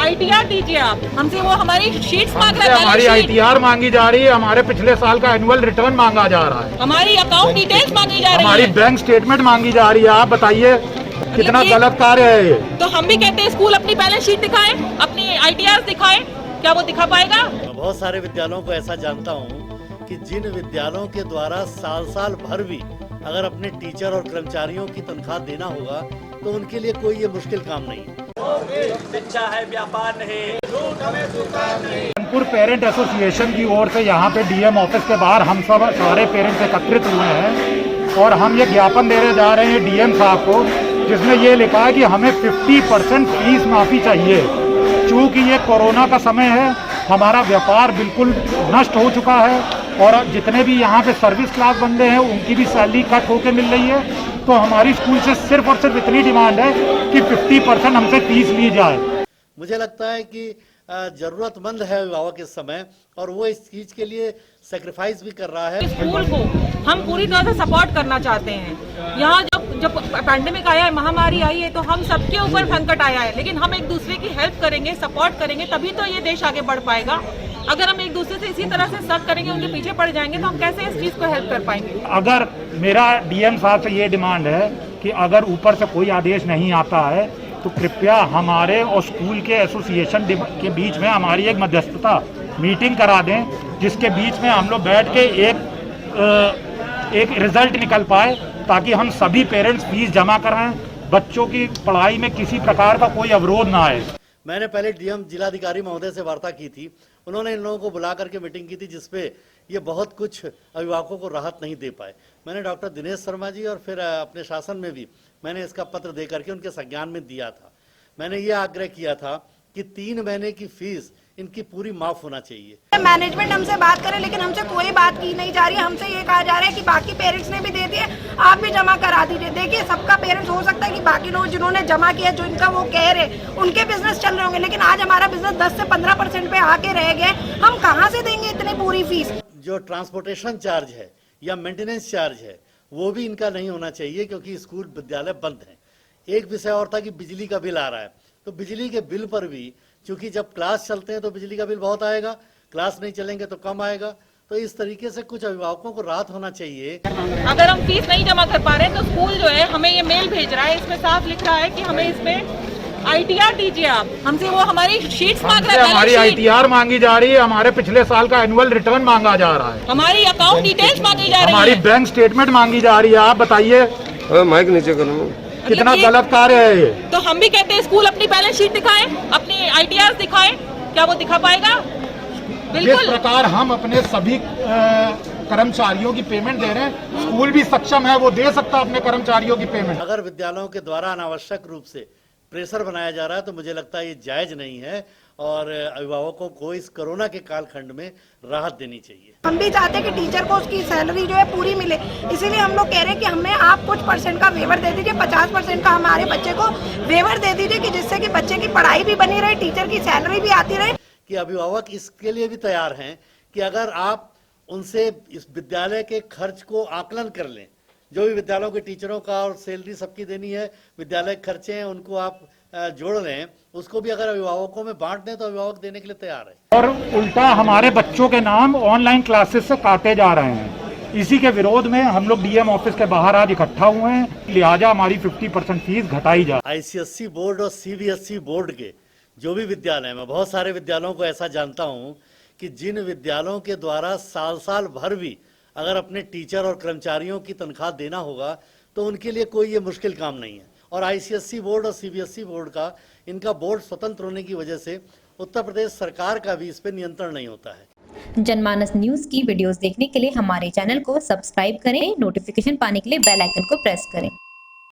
ITR दीजिए आप हमसे, वो हमारी शीट्स मांग रहे हैं, हमारी ITR मांगी जा रही है, हमारे पिछले साल का एनुअल रिटर्न मांगा जा रहा है, हमारी अकाउंट डिटेल्स मांगी जा रही हमारी है, बैंक स्टेटमेंट मांगी जा रही है। आप बताइए कितना गलत कार्य है ये। तो हम भी कहते हैं स्कूल अपनी बैलेंस शीट दिखाए, अपनी ITR दिखाए, क्या वो दिखा पाएगा? बहुत सारे विद्यालयों को ऐसा जानता हूँ कि जिन विद्यालयों के द्वारा साल भर भी अगर अपने टीचर और कर्मचारियों की तनख्वाह देना होगा तो उनके लिए कोई ये मुश्किल काम नहीं है। शिक्षा है व्यापार नहीं। कानपुर पेरेंट एसोसिएशन की ओर से यहाँ पे DM ऑफिस के बाहर हम सब सारे पेरेंट्स एकत्रित हुए हैं और हम ये ज्ञापन देने जा रहे हैं DM साहब को, जिसमें ये लिखा है कि हमें 50% फीस माफ़ी चाहिए। चूँकि ये कोरोना का समय है, हमारा व्यापार बिल्कुल नष्ट हो चुका है और जितने भी यहाँ पे सर्विस क्लास बंदे हैं उनकी भी सैलरी कट होके मिल रही है। तो हमारी स्कूल से सिर्फ और सिर्फ इतनी डिमांड है कि 50% हमसे फीस ली जाए। मुझे लगता है कि जरूरतमंद है अभिभावक इस समय और वो इस चीज के लिए सेक्रीफाइस भी कर रहा है। स्कूल को हम पूरी तरह से सपोर्ट करना चाहते हैं। यहाँ जब पैंडेमिक आया है, महामारी आई है, तो हम सबके ऊपर संकट आया है, लेकिन हम एक दूसरे की हेल्प करेंगे, सपोर्ट करेंगे, तभी तो ये देश आगे बढ़ पाएगा। अगर हम एक दूसरे से इसी तरह से सर्व करेंगे, उनके पीछे पड़ जाएंगे, तो हम कैसे इस चीज को हेल्प कर पाएंगे? अगर मेरा DM साहब से ये डिमांड है कि अगर ऊपर से कोई आदेश नहीं आता है तो कृपया हमारे और स्कूल के एसोसिएशन के बीच में हमारी एक मध्यस्थता मीटिंग करा दें, जिसके बीच में हम लोग बैठ के एक रिजल्ट निकल पाए, ताकि हम सभी पेरेंट्स फीस जमा कराएं, बच्चों की पढ़ाई में किसी प्रकार का कोई अवरोध ना आए। मैंने पहले DM जिलाधिकारी महोदय से वार्ता की थी, उन्होंने इन लोगों को बुला करके मीटिंग की थी, जिसपे ये बहुत कुछ अभिभावकों को राहत नहीं दे पाए। मैंने डॉक्टर दिनेश शर्मा जी और फिर अपने शासन में भी मैंने इसका पत्र दे करके उनके संज्ञान में दिया था। मैंने ये आग्रह किया था कि 3 महीने की फीस इनकी पूरी माफ होना चाहिए। मैनेजमेंट हमसे बात करे, लेकिन हमसे कोई बात की नहीं जा रही है। हमसे ये कहा जा रहा है कि बाकी पेरेंट्स ने भी दे दिए, आप भी जमा करा दीजिए। देखिए, सबका पेरेंट्स हो सकता है कि बाकी लोग जिन्होंने जमा किया, जो इनका वो कह रहे, उनके बिजनेस चल रहे होंगे, लेकिन आज हमारा बिजनेस 10 से 15% पे आके रह गए। हम कहाँ से देंगे इतनी पूरी फीस? जो ट्रांसपोर्टेशन चार्ज है या मेंटेनेंस चार्ज है वो भी इनका नहीं होना चाहिए, क्योंकि स्कूल विद्यालय बंद हैं। एक विषय और था कि बिजली का बिल आ रहा है, तो बिजली के बिल पर भी चूंकि जब क्लास चलते हैं तो बिजली का बिल बहुत आएगा, क्लास नहीं चलेंगे तो कम आएगा। तो इस तरीके से कुछ अभिभावकों को राहत होना चाहिए। अगर हम फीस नहीं जमा कर पा रहे हैं तो स्कूल जो है हमें ये मेल भेज रहा है, इसमें साफ लिख रहा है कि हमें इसमें ITR दीजिए आप हमसे, वो हमारी शीट्स मांग रहे हैं, हमारी ITR मांगी जा रही है, हमारे पिछले साल का एनुअल रिटर्न मांगा जा रहा है, हमारी अकाउंट डिटेल्स मांगी जा रही है, हमारी बैंक स्टेटमेंट मांगी जा रही है। आप बताइए माइक नीचे करो, कितना गलत कार्य है ये। तो हम भी कहते हैं स्कूल अपनी बैलेंस शीट दिखाए, अपनी ITR दिखाए, क्या वो दिखा पाएगा? जिस प्रकार हम अपने सभी कर्मचारियों की पेमेंट दे रहे हैं, स्कूल भी सक्षम है, वो दे सकता है अपने कर्मचारियों की पेमेंट। अगर विद्यालयों के द्वारा अनावश्यक रूप से प्रेशर बनाया जा रहा है तो मुझे लगता है ये जायज नहीं है और अभिभावकों को इस कोरोना के कालखंड में राहत देनी चाहिए। हम भी चाहते हैं कि टीचर को उसकी सैलरी जो है पूरी मिले, इसीलिए हम लोग कह रहे हैं कि हमें आप कुछ % का वेवर दे दीजिए, 50% का हमारे बच्चे को वेवर दे दीजिए, कि जिससे कि बच्चे की पढ़ाई भी बनी रहे, टीचर की सैलरी भी आती रहे। कि अभिभावक इसके लिए भी तैयार हैं कि अगर आप उनसे इस विद्यालय के खर्च को आकलन कर लें, जो भी विद्यालयों के टीचरों का और सैलरी सबकी देनी है, विद्यालय के खर्चे हैं, उनको आप जोड़ लें, उसको भी अगर अभिभावकों में बांट दें तो अभिभावक देने के लिए तैयार है। और उल्टा हमारे बच्चों के नाम ऑनलाइन क्लासेस से काटे जा रहे हैं। इसी के विरोध में हम लोग DM ऑफिस के बाहर आज इकट्ठा हुए हैं, लिहाजा हमारी 50% फीस घटाई जाए। ICSE बोर्ड और CBSE बोर्ड के जो भी विद्यालय हैं, मैं बहुत सारे विद्यालयों को ऐसा जानता हूँ कि जिन विद्यालयों के द्वारा साल भर भी अगर अपने टीचर और कर्मचारियों की तनख्वाह देना होगा तो उनके लिए कोई ये मुश्किल काम नहीं है। और ICSE बोर्ड और CBSE बोर्ड का, इनका बोर्ड स्वतंत्र होने की वजह से उत्तर प्रदेश सरकार का भी इस पर नियंत्रण नहीं होता है। जनमानस न्यूज की वीडियोस देखने के लिए हमारे चैनल को सब्सक्राइब करें, नोटिफिकेशन पाने के लिए बेल आइकन को प्रेस करें।